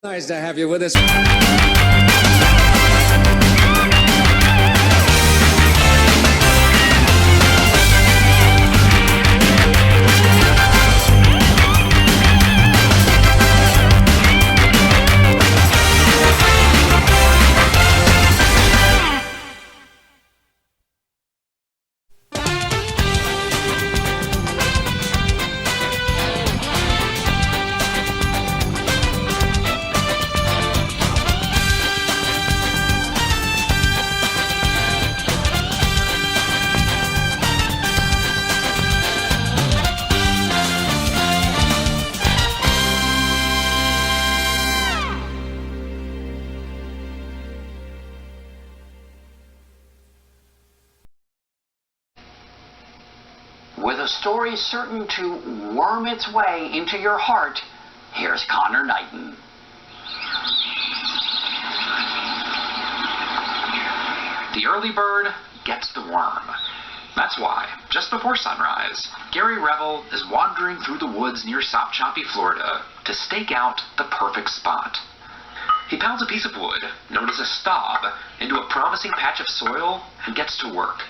Nice to have you with us. With a story certain to worm its way into your heart, here's Connor Knighton. The early bird gets the worm. That's why, just before sunrise, Gary Revel is wandering through the woods near Sopchoppy, Florida, to stake out the perfect spot. He pounds a piece of wood, known as a stob, into a promising patch of soil and gets to work.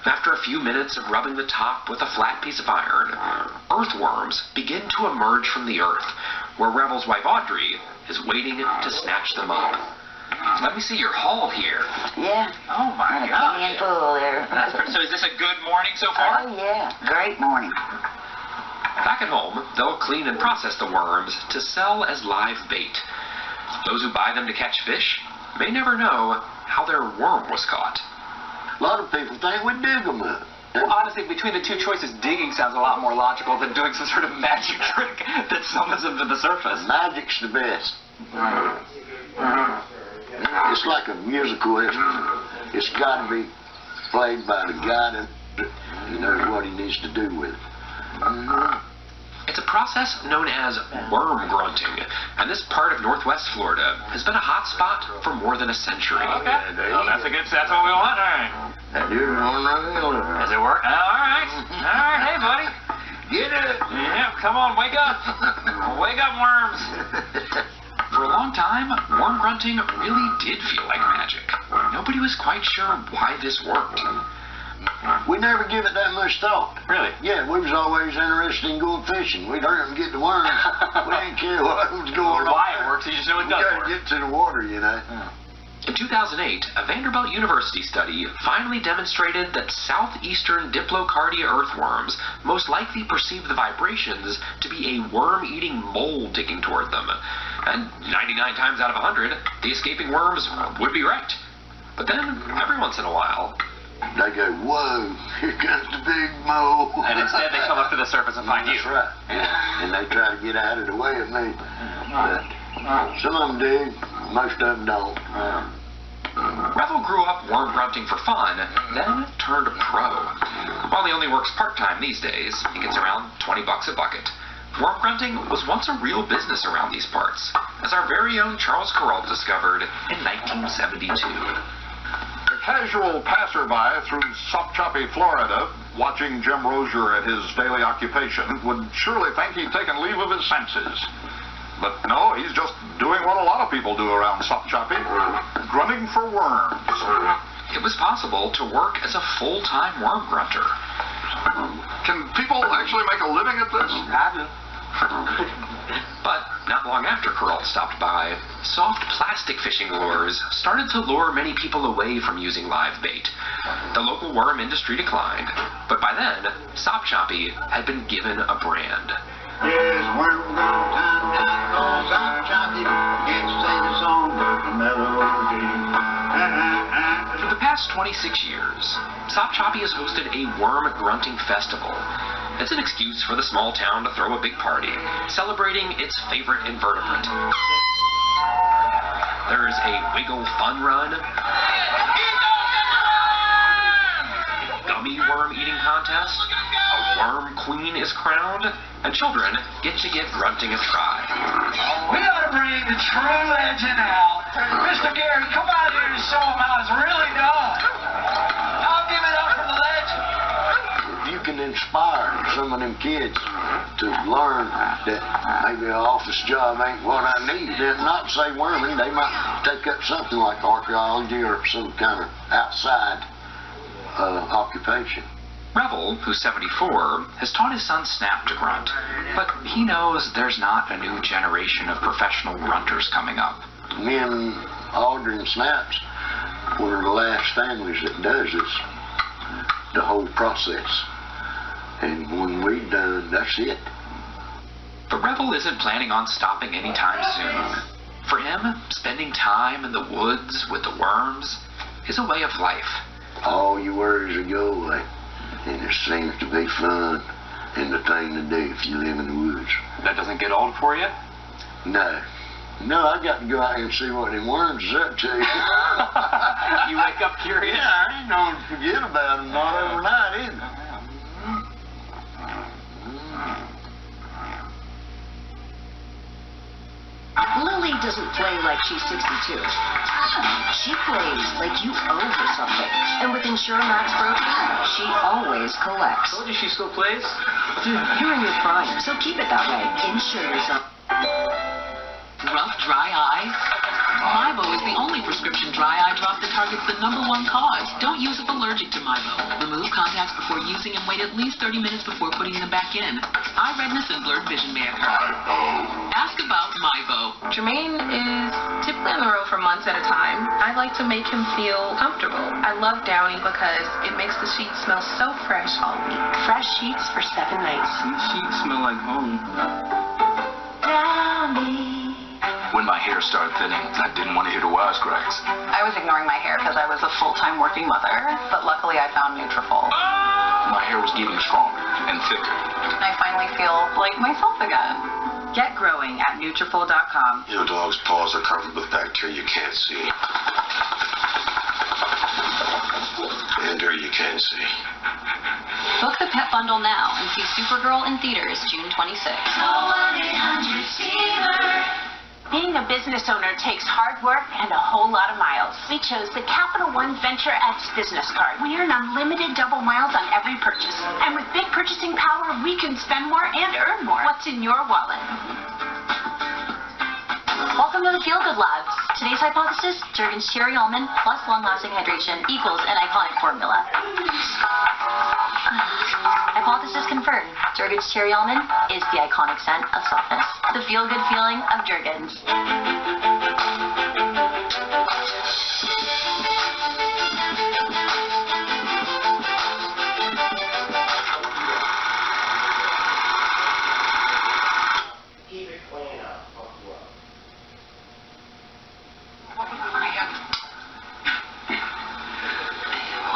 After a few minutes of rubbing the top with a flat piece of iron, earthworms begin to emerge from the earth, where Revel's wife Audrey is waiting to snatch them up. Let me see your haul here. Yeah. Oh my God. Handful there. So is this a good morning so far? Oh yeah, great morning. Back at home, they'll clean and process the worms to sell as live bait. Those who buy them to catch fish may never know how their worm was caught. A lot of people think we dig them up. Well, honestly, between the two choices, digging sounds a lot more logical than doing some sort of magic trick that summons them to the surface. Magic's the best. It's like a musical instrument. It's got to be played by the guy that knows what he needs to do with it. It's a process known as worm grunting, and this part of northwest Florida has been a hot spot for more than a century. Okay. Well, that's what we want. All right. Does it work? All right. All right. Hey, buddy. Get it. Yeah, come on, wake up. Wake up, worms. For a long time, worm grunting really did feel like magic. Nobody was quite sure why this worked. We never give it that much thought. Really? Yeah, we was always interested in going fishing. We'd hurry and get the worms. We didn't care what was going on. Why it works, you just know it does work. We got to get to the water, you know. In 2008, a Vanderbilt University study finally demonstrated that southeastern Diplocardia earthworms most likely perceive the vibrations to be a worm-eating mole digging toward them. And 99 times out of 100, the escaping worms would be right. But then, every once in a while, they go, whoa, here comes the big mole. And instead they come up to the surface and find you. That's right. Yeah. And they try to get out of the way of me. But some of them do, most of them don't. Revel grew up worm grunting for fun, then turned pro. While he only works part-time these days, he gets around $20 a bucket. Worm grunting was once a real business around these parts, as our very own Charles Carroll discovered in 1972. A casual passerby through Sopchoppy, Florida, watching Jim Rozier at his daily occupation, would surely think he'd taken leave of his senses. But no, he's just doing what a lot of people do around Sopchoppy, grunting for worms. It was possible to work as a full-time worm grunter. Can people actually make a living at this? I do. But not long after Carroll stopped by, soft plastic fishing lures started to lure many people away from using live bait. The local worm industry declined, but by then, Sopchoppy had been given a brand. Yes, worm time down on Sopchoppy. Can't sing a song but the melody. For the past 26 years, Sopchoppy has hosted a worm grunting festival. It's an excuse for the small town to throw a big party, celebrating its favorite invertebrate. There's a wiggle fun run, gummy worm eating contest, a worm queen is crowned, and children get to give grunting a try. We ought to bring the true legend out. Mr. Gary, come out here and show them how it's really done. I'll give it up for the legend. If you can inspire some of them kids to learn that maybe an office job ain't what I need. And not say worming, they might take up something like archaeology or some kind of outside occupation. Revel, who's 74, has taught his son Snap to grunt, but he knows there's not a new generation of professional grunters coming up. Me and Aldrin Snaps, one of the last families that does this, the whole process. And when we're done, that's it. But Revel isn't planning on stopping anytime soon. For him, spending time in the woods with the worms is a way of life. All your worries will go away. And it seems to be fun and the thing to do if you live in the woods. That doesn't get old for you? No. No, I got to go out here and see what them worms is up to. You wake up curious? Yeah, I ain't going to forget about them, not overnight either. Lily doesn't play like she's 62. She plays like you owe her something. And with Insure Max Broking, she always collects. Told you she still plays? Dude, you're in your prime, so keep it that way. Insure yourself. Rough, dry eyes? Mibo is the only prescription dry eye drop that targets the #1 cause. Don't use if allergic to Mibo. Remove contacts before using and wait at least 30 minutes before putting them back in. Eye redness and blurred vision may occur. Ask about Mibo. Jermaine is typically on the road for months at a time. I like to make him feel comfortable. I love Downy because it makes the sheets smell so fresh all week. Fresh sheets for 7 nights. These sheets smell like home. Downy. When my hair started thinning, I didn't want to hear the wisecracks. I was ignoring my hair because I was a full-time working mother, but luckily I found Nutrafol. My hair was getting stronger and thicker. I finally feel like myself again. Get growing at Nutrafol.com. Your dog's paws are covered with bacteria you can't see. And dirt you can see. Book the pet bundle now and see Supergirl in theaters June 26th. Being a business owner takes hard work and a whole lot of miles. We chose the Capital One Venture X business card. We earn unlimited double miles on every purchase. And with big purchasing power, we can spend more and earn more. What's in your wallet? Welcome to the Feel Good Labs. Today's hypothesis, Jergens Cherry Almond plus long-lasting hydration equals an iconic formula. Hypothesis confirmed. Jergens Cherry Almond is the iconic scent of softness. The feel-good feeling of Jergens.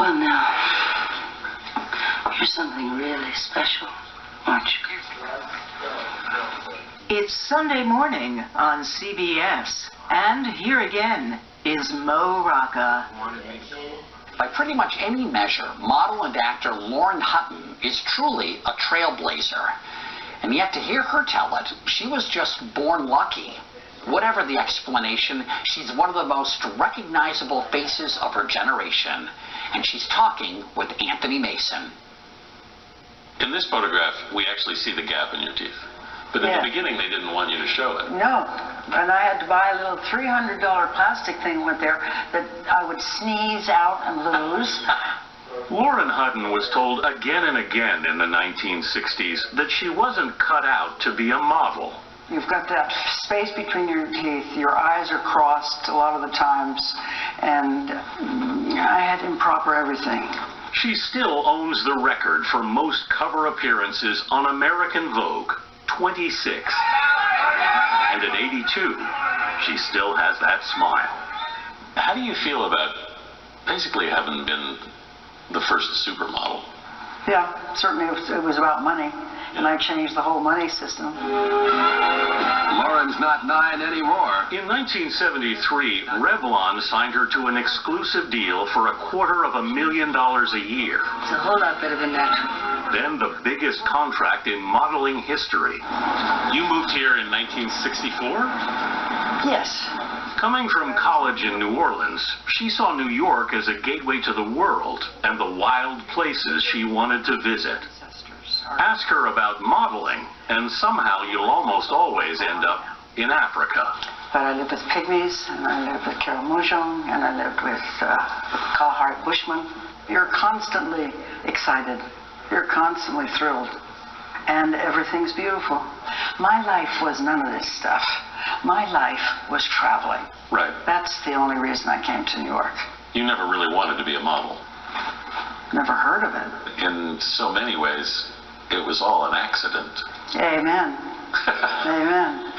Well, now, you're something really special, aren't you? It's Sunday morning on CBS, and here again is Mo Rocca. By pretty much any measure, model and actor Lauren Hutton is truly a trailblazer. And yet to hear her tell it, she was just born lucky. Whatever the explanation, she's one of the most recognizable faces of her generation. And she's talking with Anthony Mason. In this photograph, we actually see the gap in your teeth. But in the beginning, they didn't want you to show it. No, and I had to buy a little $300 plastic thing went there that I would sneeze out and lose. Lauren Hutton was told again and again in the 1960s that she wasn't cut out to be a model. You've got that space between your teeth, your eyes are crossed a lot of the times, and I had improper everything. She still owns the record for most cover appearances on American Vogue, 26. And at 82, she still has that smile. How do you feel about basically having been the first supermodel? Yeah, certainly it was about money, and I changed the whole money system. Lauren's not 9 anymore. In 1973, Revlon signed her to an exclusive deal for $250,000 a year. It's a whole lot better than natural. Then the biggest contract in modeling history. You moved here in 1964? Yes. Coming from college in New Orleans, she saw New York as a gateway to the world and the wild places she wanted to visit. Ask her about modeling, and somehow you'll almost always end up in Africa. But I lived with pygmies, and I lived with Karamojong, and I lived with Kalahari Bushmen. You're constantly excited. You're constantly thrilled. And everything's beautiful. My life was none of this stuff. My life was traveling. Right. That's the only reason I came to New York. You never really wanted to be a model. Never heard of it. In so many ways, it was all an accident. Amen. Amen.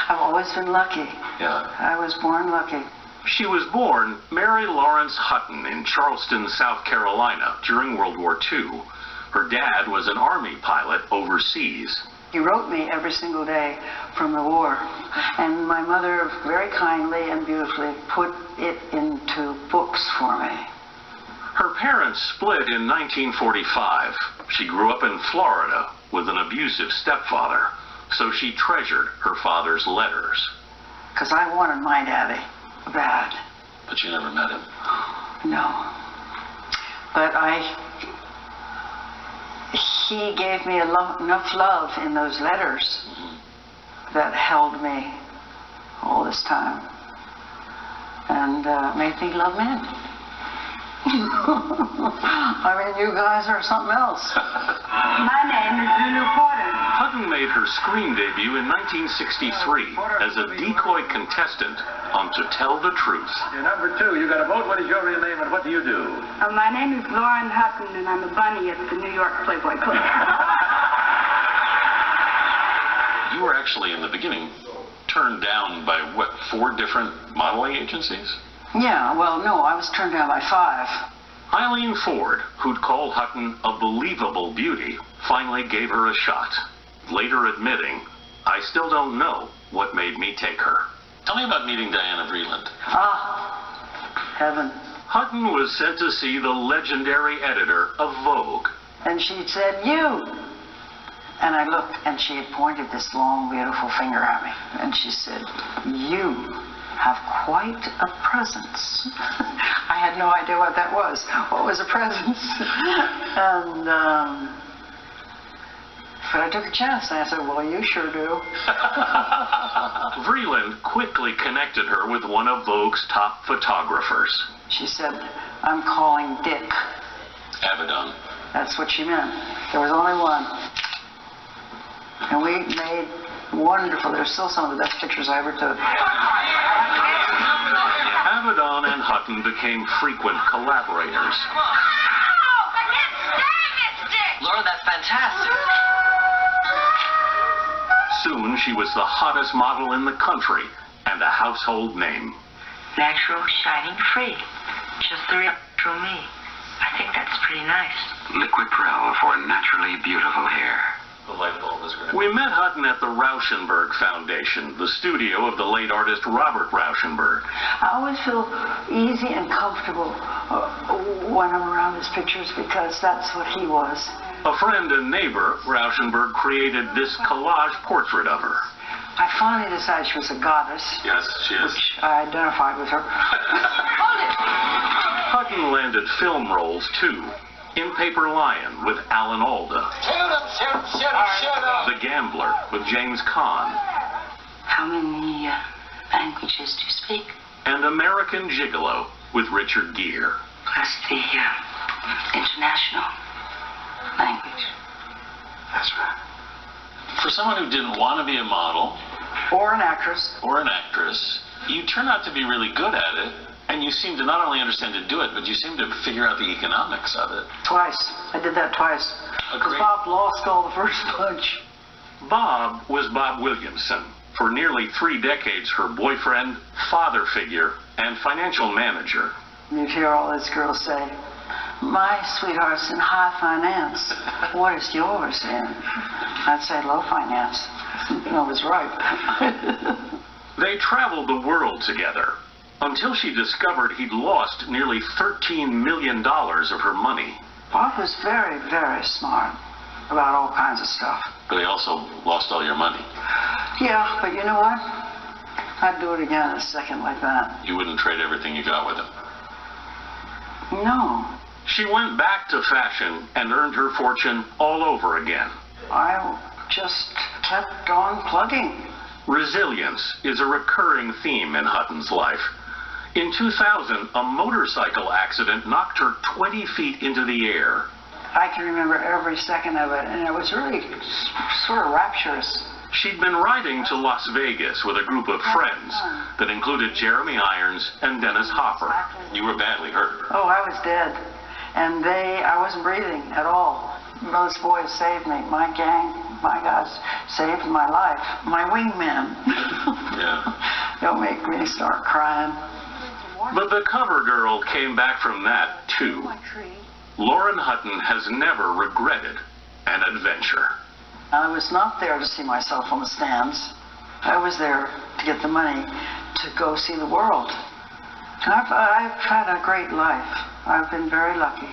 I've always been lucky. Yeah. I was born lucky. She was born Mary Lawrence Hutton in Charleston, South Carolina during World War II. Her dad was an Army pilot overseas. He wrote me every single day from the war. And my mother very kindly and beautifully put it into books for me. Her parents split in 1945. She grew up in Florida with an abusive stepfather, so she treasured her father's letters. Because I wanted my daddy bad. But you never met him. No. But he gave me enough love in those letters that held me all this time and made me love men. I mean, you guys are something else. My name is Lulu Porter. Hutton made her screen debut in 1963 as a decoy contestant on To Tell the Truth. You're number 2. You got a vote. What is your real name and what do you do? My name is Lauren Hutton, and I'm a bunny at the New York Playboy Club. You were actually, in the beginning, turned down by, what, 4 different modeling agencies? Yeah, well, no, I was turned down by 5. Eileen Ford, who'd called Hutton a believable beauty, finally gave her a shot, later admitting, "I still don't know what made me take her." Tell me about meeting Diana Vreeland. Ah, heaven. Hutton was sent to see the legendary editor of Vogue. And she said, "You." And I looked, and she had pointed this long, beautiful finger at me. And she said, "You have quite a presence." I had no idea what that was. What was a presence? And, but I took a chance, and I said, "Well, you sure do." Vreeland quickly connected her with one of Vogue's top photographers. She said, "I'm calling Dick." Avedon. That's what she meant. There was only one. And we made wonderful. There's still some of the best pictures I ever took. Avedon and Hutton became frequent collaborators. Laura, that's fantastic. Soon she was the hottest model in the country and a household name. Natural, shining, free. Just the real me. I think that's pretty nice. Liquid Prel for naturally beautiful hair. The light bulb is great. We met Hutton at the Rauschenberg Foundation, the studio of the late artist Robert Rauschenberg. I always feel easy and comfortable when I'm around his pictures because that's what he was. A friend and neighbor, Rauschenberg created this collage portrait of her. I finally decided she was a goddess. Yes, she is. Which I identified with her. Hutton landed film roles, too. In Paper Lion with Alan Alda. The Gambler with James Caan. How many languages do you speak? And American Gigolo with Richard Gere. Plus the international language. That's right. For someone who didn't want to be a model, or an actress, you turn out to be really good at it, and you seem to not only understand to do it, but you seem to figure out the economics of it. Twice. I did that twice. Because Bob lost all the first bunch. Bob was Bob Williamson. For nearly 3 decades, her boyfriend, father figure, and financial manager. You'd hear all these girls say, "My sweetheart's in high finance. What is yours in?" I'd say low finance. I was right. They traveled the world together until she discovered he'd lost nearly $13 million of her money. Bob was very, very smart about all kinds of stuff. But he also lost all your money. Yeah, but you know what? I'd do it again in a second like that. You wouldn't trade everything you got with him? No. She went back to fashion and earned her fortune all over again. I just kept on plugging. Resilience is a recurring theme in Hutton's life. In 2000, a motorcycle accident knocked her 20 feet into the air. I can remember every second of it, and it was really sort of rapturous. She'd been riding to Las Vegas with a group of friends that included Jeremy Irons and Dennis Hopper. You were badly hurt. Oh, I was dead. And I wasn't breathing at all. Those boys saved me. My gang, my guys, saved my life. My wingmen. Yeah. Don't make me start crying. But the cover girl came back from that, too. Lauren Hutton has never regretted an adventure. I was not there to see myself on the stands. I was there to get the money to go see the world. I've had a great life. I've been very lucky.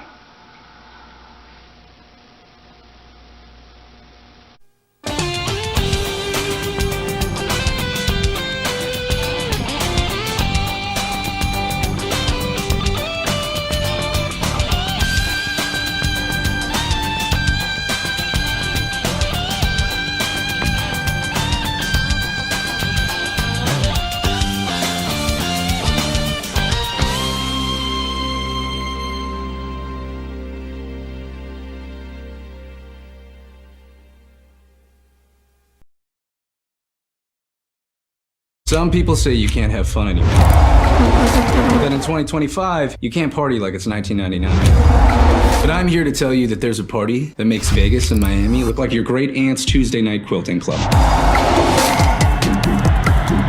Some people say you can't have fun anymore. That in 2025, you can't party like it's 1999. But I'm here to tell you that there's a party that makes Vegas and Miami look like your great aunt's Tuesday night quilting club.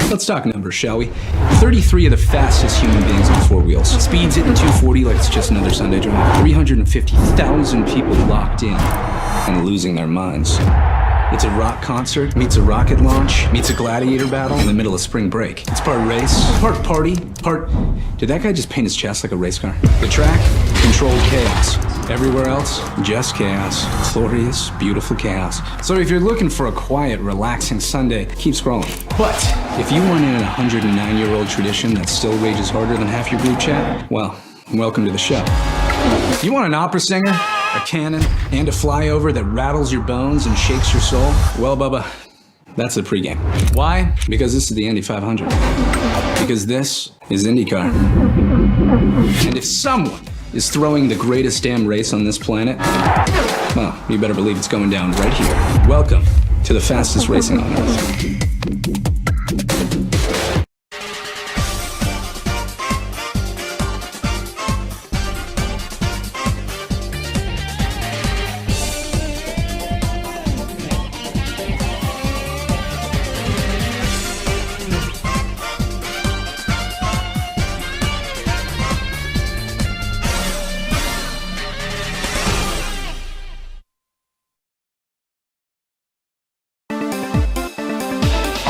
Let's talk numbers, shall we? 33 of the fastest human beings on four wheels. Speeds hitting 240 like it's just another Sunday drive. 350,000 people locked in and losing their minds. It's a rock concert, meets a rocket launch, meets a gladiator battle in the middle of spring break. It's part race, part party, part... Did that guy just paint his chest like a race car? The track, controlled chaos. Everywhere else, just chaos. Glorious, beautiful chaos. So if you're looking for a quiet, relaxing Sunday, keep scrolling. But if you want in a 109-year-old tradition that still rages harder than half your group chat, well, welcome to the show. You want an opera singer, a canon, and a flyover that rattles your bones and shakes your soul? Well, Bubba, that's the pregame. Why? Because this is the Indy 500. Because this is IndyCar. And if someone is throwing the greatest damn race on this planet, well, you better believe it's going down right here. Welcome to the fastest racing on Earth.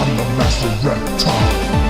I'm the master reptile.